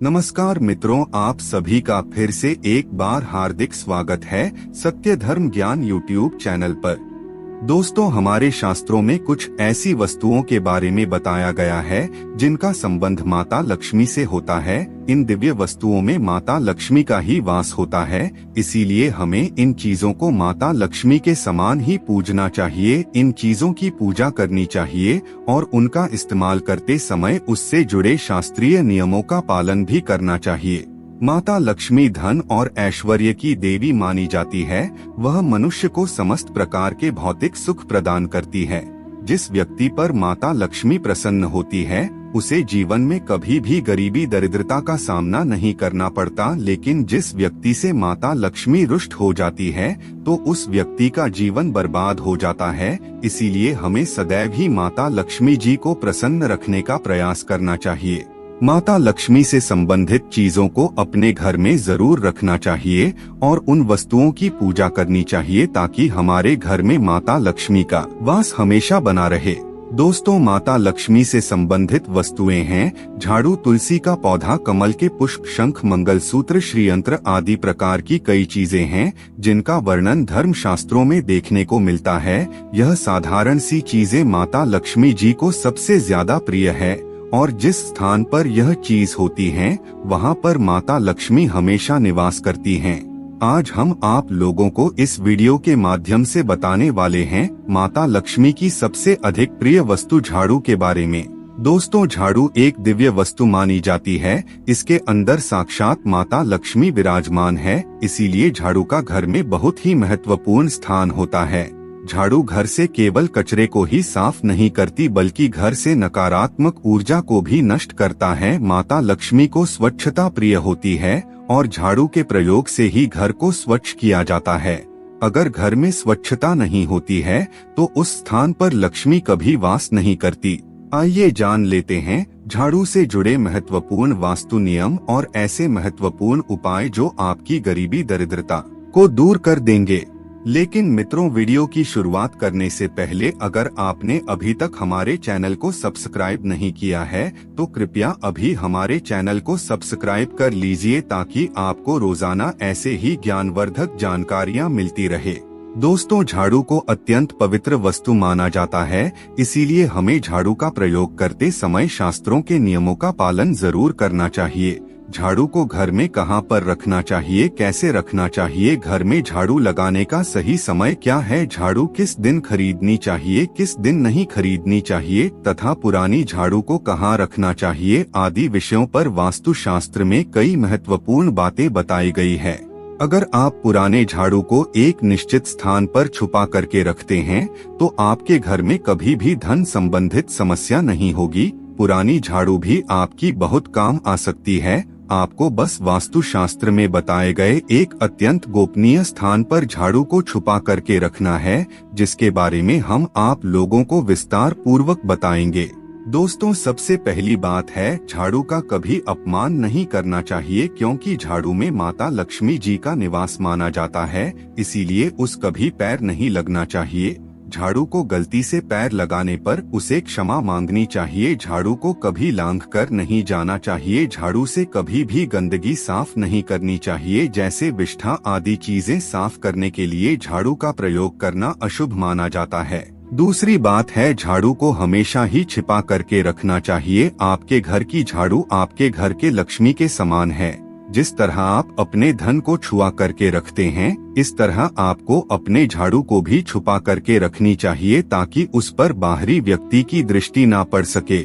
नमस्कार मित्रों, आप सभी का फिर से एक बार हार्दिक स्वागत है सत्य धर्म ज्ञान यूट्यूब चैनल पर। दोस्तों, हमारे शास्त्रों में कुछ ऐसी वस्तुओं के बारे में बताया गया है जिनका संबंध माता लक्ष्मी से होता है। इन दिव्य वस्तुओं में माता लक्ष्मी का ही वास होता है, इसीलिए हमें इन चीजों को माता लक्ष्मी के समान ही पूजना चाहिए। इन चीजों की पूजा करनी चाहिए और उनका इस्तेमाल करते समय उससे जुड़े शास्त्रीय नियमों का पालन भी करना चाहिए। माता लक्ष्मी धन और ऐश्वर्य की देवी मानी जाती है। वह मनुष्य को समस्त प्रकार के भौतिक सुख प्रदान करती है। जिस व्यक्ति पर माता लक्ष्मी प्रसन्न होती है उसे जीवन में कभी भी गरीबी दरिद्रता का सामना नहीं करना पड़ता, लेकिन जिस व्यक्ति से माता लक्ष्मी रुष्ट हो जाती है तो उस व्यक्ति का जीवन बर्बाद हो जाता है। इसीलिए हमें सदैव ही माता लक्ष्मी जी को प्रसन्न रखने का प्रयास करना चाहिए। माता लक्ष्मी से संबंधित चीजों को अपने घर में जरूर रखना चाहिए और उन वस्तुओं की पूजा करनी चाहिए ताकि हमारे घर में माता लक्ष्मी का वास हमेशा बना रहे। दोस्तों, माता लक्ष्मी से संबंधित वस्तुएं हैं झाड़ू, तुलसी का पौधा, कमल के पुष्प, शंख, मंगलसूत्र, श्रीयंत्र आदि प्रकार की कई चीजें हैं जिनका वर्णन धर्म शास्त्रों में देखने को मिलता है। यह साधारण सी चीजें माता लक्ष्मी जी को सबसे ज्यादा प्रिय है और जिस स्थान पर यह चीज होती हैं, वहां पर माता लक्ष्मी हमेशा निवास करती हैं। आज हम आप लोगों को इस वीडियो के माध्यम से बताने वाले हैं माता लक्ष्मी की सबसे अधिक प्रिय वस्तु झाड़ू के बारे में। दोस्तों, झाड़ू एक दिव्य वस्तु मानी जाती है। इसके अंदर साक्षात माता लक्ष्मी विराजमान है, इसीलिए झाड़ू का घर में बहुत ही महत्वपूर्ण स्थान होता है। झाड़ू घर से केवल कचरे को ही साफ नहीं करती बल्कि घर से नकारात्मक ऊर्जा को भी नष्ट करता है। माता लक्ष्मी को स्वच्छता प्रिय होती है और झाड़ू के प्रयोग से ही घर को स्वच्छ किया जाता है। अगर घर में स्वच्छता नहीं होती है तो उस स्थान पर लक्ष्मी कभी वास नहीं करती। आइए जान लेते हैं झाड़ू से जुड़े महत्वपूर्ण वास्तु नियम और ऐसे महत्वपूर्ण उपाय जो आपकी गरीबी दरिद्रता को दूर कर देंगे। लेकिन मित्रों, वीडियो की शुरुआत करने से पहले अगर आपने अभी तक हमारे चैनल को सब्सक्राइब नहीं किया है तो कृपया अभी हमारे चैनल को सब्सक्राइब कर लीजिए ताकि आपको रोजाना ऐसे ही ज्ञानवर्धक जानकारियां मिलती रहे। दोस्तों, झाड़ू को अत्यंत पवित्र वस्तु माना जाता है, इसीलिए हमें झाड़ू का प्रयोग करते समय शास्त्रों के नियमों का पालन जरूर करना चाहिए। झाड़ू को घर में कहां पर रखना चाहिए, कैसे रखना चाहिए, घर में झाड़ू लगाने का सही समय क्या है, झाड़ू किस दिन खरीदनी चाहिए, किस दिन नहीं खरीदनी चाहिए तथा पुरानी झाड़ू को कहां रखना चाहिए आदि विषयों पर वास्तु शास्त्र में कई महत्वपूर्ण बातें बताई गई है। अगर आप पुराने झाड़ू को एक निश्चित स्थान पर छुपा करके रखते हैं तो आपके घर में कभी भी धन संबंधित समस्या नहीं होगी। पुरानी झाड़ू भी आपकी बहुत काम आ सकती है। आपको बस वास्तु शास्त्र में बताए गए एक अत्यंत गोपनीय स्थान पर झाड़ू को छुपा करके रखना है, जिसके बारे में हम आप लोगों को विस्तार पूर्वक बताएंगे। दोस्तों, सबसे पहली बात है झाड़ू का कभी अपमान नहीं करना चाहिए, क्योंकि झाड़ू में माता लक्ष्मी जी का निवास माना जाता है, इसीलिए उस कभी पैर नहीं लगना चाहिए। झाड़ू को गलती से पैर लगाने पर उसे क्षमा मांगनी चाहिए। झाड़ू को कभी लांघ कर नहीं जाना चाहिए। झाड़ू से कभी भी गंदगी साफ नहीं करनी चाहिए, जैसे विष्ठा आदि चीजें साफ करने के लिए झाड़ू का प्रयोग करना अशुभ माना जाता है। दूसरी बात है झाड़ू को हमेशा ही छिपा करके रखना चाहिए। आपके घर की झाड़ू आपके घर के लक्ष्मी के समान है। जिस तरह आप अपने धन को छुआ करके रखते हैं, इस तरह आपको अपने झाड़ू को भी छुपा करके रखनी चाहिए ताकि उस पर बाहरी व्यक्ति की दृष्टि ना पड़ सके।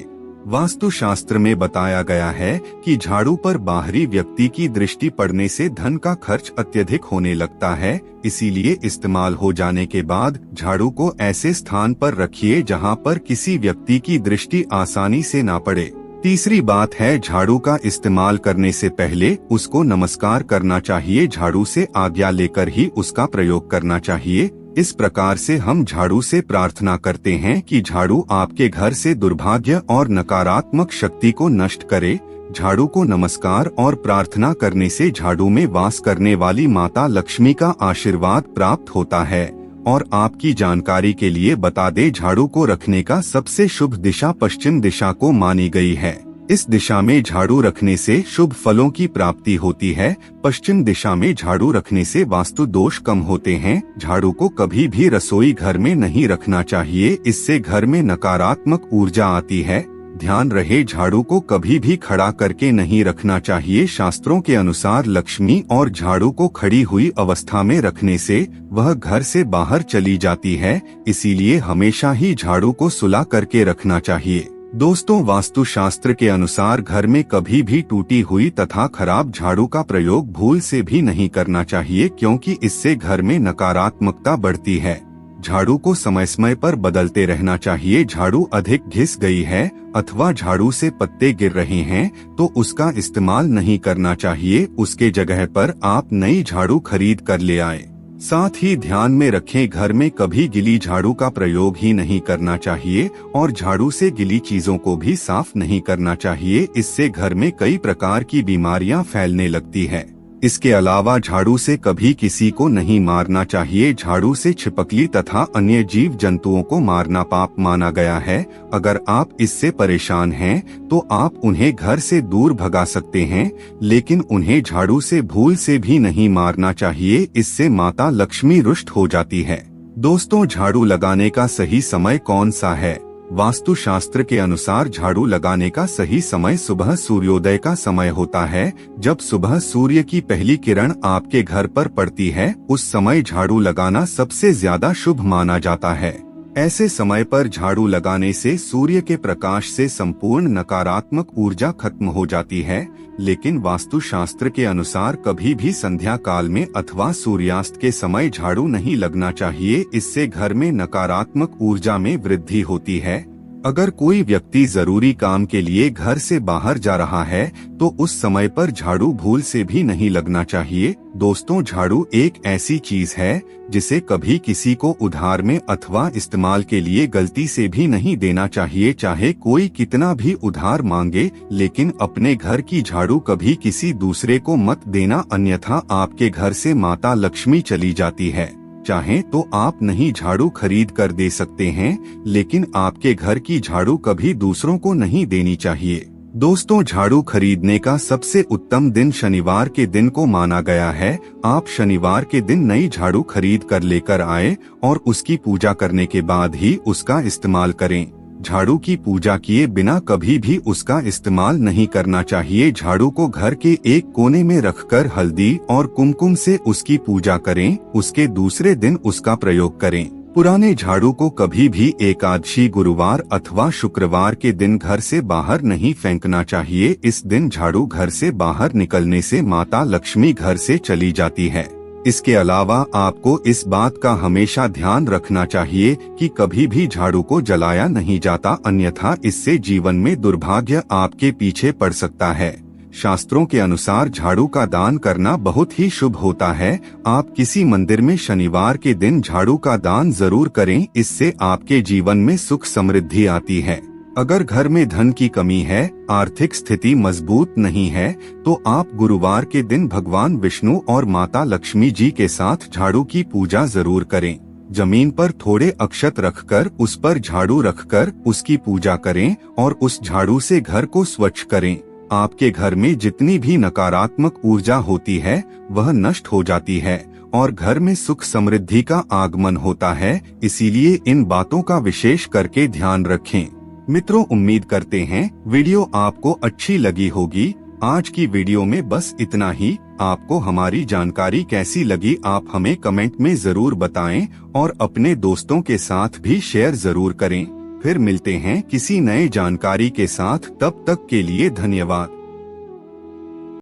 वास्तु शास्त्र में बताया गया है कि झाड़ू पर बाहरी व्यक्ति की दृष्टि पड़ने से धन का खर्च अत्यधिक होने लगता है, इसीलिए इस्तेमाल हो जाने के बाद झाड़ू को ऐसे स्थान पर रखिए जहां पर किसी व्यक्ति की दृष्टि आसानी से ना पड़े। तीसरी बात है झाड़ू का इस्तेमाल करने से पहले उसको नमस्कार करना चाहिए। झाड़ू से आज्ञा लेकर ही उसका प्रयोग करना चाहिए। इस प्रकार से हम झाड़ू से प्रार्थना करते हैं कि झाड़ू आपके घर से दुर्भाग्य और नकारात्मक शक्ति को नष्ट करे। झाड़ू को नमस्कार और प्रार्थना करने से झाड़ू में वास करने वाली माता लक्ष्मी का आशीर्वाद प्राप्त होता है। और आपकी जानकारी के लिए बता दें, झाड़ू को रखने का सबसे शुभ दिशा पश्चिम दिशा को मानी गई है। इस दिशा में झाड़ू रखने से शुभ फलों की प्राप्ति होती है। पश्चिम दिशा में झाड़ू रखने से वास्तु दोष कम होते हैं। झाड़ू को कभी भी रसोई घर में नहीं रखना चाहिए, इससे घर में नकारात्मक ऊर्जा आती है। ध्यान रहे, झाड़ू को कभी भी खड़ा करके नहीं रखना चाहिए। शास्त्रों के अनुसार लक्ष्मी और झाड़ू को खड़ी हुई अवस्था में रखने से वह घर से बाहर चली जाती है, इसीलिए हमेशा ही झाड़ू को सुला करके रखना चाहिए। दोस्तों, वास्तु शास्त्र के अनुसार घर में कभी भी टूटी हुई तथा खराब झाड़ू का प्रयोग भूल से भी नहीं करना चाहिए, क्योंकि इससे घर में नकारात्मकता बढ़ती है। झाड़ू को समय समय पर बदलते रहना चाहिए। झाड़ू अधिक घिस गई है अथवा झाड़ू से पत्ते गिर रहे हैं तो उसका इस्तेमाल नहीं करना चाहिए। उसके जगह पर आप नई झाड़ू खरीद कर ले आए। साथ ही ध्यान में रखें, घर में कभी गीली झाड़ू का प्रयोग ही नहीं करना चाहिए और झाड़ू से गीली चीजों को भी साफ नहीं करना चाहिए। इससे घर में कई प्रकार की बीमारियां फैलने लगती है। इसके अलावा झाड़ू से कभी किसी को नहीं मारना चाहिए। झाड़ू से छिपकली तथा अन्य जीव जंतुओं को मारना पाप माना गया है। अगर आप इससे परेशान हैं तो आप उन्हें घर से दूर भगा सकते हैं, लेकिन उन्हें झाड़ू से भूल से भी नहीं मारना चाहिए, इससे माता लक्ष्मी रुष्ट हो जाती है। दोस्तों, झाड़ू लगाने का सही समय कौन सा है? वास्तु शास्त्र के अनुसार झाड़ू लगाने का सही समय सुबह सूर्योदय का समय होता है। जब सुबह सूर्य की पहली किरण आपके घर पर पड़ती है, उस समय झाड़ू लगाना सबसे ज्यादा शुभ माना जाता है। ऐसे समय पर झाड़ू लगाने से सूर्य के प्रकाश से संपूर्ण नकारात्मक ऊर्जा खत्म हो जाती है। लेकिन वास्तु शास्त्र के अनुसार कभी भी संध्या काल में अथवा सूर्यास्त के समय झाड़ू नहीं लगना चाहिए, इससे घर में नकारात्मक ऊर्जा में वृद्धि होती है। अगर कोई व्यक्ति जरूरी काम के लिए घर से बाहर जा रहा है तो उस समय पर झाड़ू भूल से भी नहीं लगना चाहिए। दोस्तों, झाड़ू एक ऐसी चीज है जिसे कभी किसी को उधार में अथवा इस्तेमाल के लिए गलती से भी नहीं देना चाहिए, चाहे कोई कितना भी उधार मांगे। लेकिन अपने घर की झाड़ू कभी किसी दूसरे को मत देना, अन्यथा आपके घर से माता लक्ष्मी चली जाती है। चाहें तो आप नई झाड़ू खरीद कर दे सकते हैं, लेकिन आपके घर की झाड़ू कभी दूसरों को नहीं देनी चाहिए। दोस्तों, झाड़ू खरीदने का सबसे उत्तम दिन शनिवार के दिन को माना गया है। आप शनिवार के दिन नई झाड़ू खरीद कर लेकर आए और उसकी पूजा करने के बाद ही उसका इस्तेमाल करें। झाड़ू की पूजा किए बिना कभी भी उसका इस्तेमाल नहीं करना चाहिए। झाड़ू को घर के एक कोने में रखकर हल्दी और कुमकुम से उसकी पूजा करें, उसके दूसरे दिन उसका प्रयोग करें। पुराने झाड़ू को कभी भी एकादशी, गुरुवार अथवा शुक्रवार के दिन घर से बाहर नहीं फेंकना चाहिए। इस दिन झाड़ू घर से बाहर निकलने से माता लक्ष्मी घर से चली जाती है। इसके अलावा आपको इस बात का हमेशा ध्यान रखना चाहिए कि कभी भी झाड़ू को जलाया नहीं जाता, अन्यथा इससे जीवन में दुर्भाग्य आपके पीछे पड़ सकता है। शास्त्रों के अनुसार झाड़ू का दान करना बहुत ही शुभ होता है। आप किसी मंदिर में शनिवार के दिन झाड़ू का दान जरूर करें, इससे आपके जीवन में सुख समृद्धि आती है। अगर घर में धन की कमी है, आर्थिक स्थिति मजबूत नहीं है, तो आप गुरुवार के दिन भगवान विष्णु और माता लक्ष्मी जी के साथ झाड़ू की पूजा जरूर करें। जमीन पर थोड़े अक्षत रखकर उस पर झाड़ू रखकर उसकी पूजा करें और उस झाड़ू से घर को स्वच्छ करें। आपके घर में जितनी भी नकारात्मक ऊर्जा होती है वह नष्ट हो जाती है और घर में सुख समृद्धि का आगमन होता है। इसीलिए इन बातों का विशेष करके ध्यान रखें। मित्रों, उम्मीद करते हैं वीडियो आपको अच्छी लगी होगी। आज की वीडियो में बस इतना ही। आपको हमारी जानकारी कैसी लगी आप हमें कमेंट में जरूर बताएं और अपने दोस्तों के साथ भी शेयर जरूर करें। फिर मिलते हैं किसी नए जानकारी के साथ, तब तक के लिए धन्यवाद।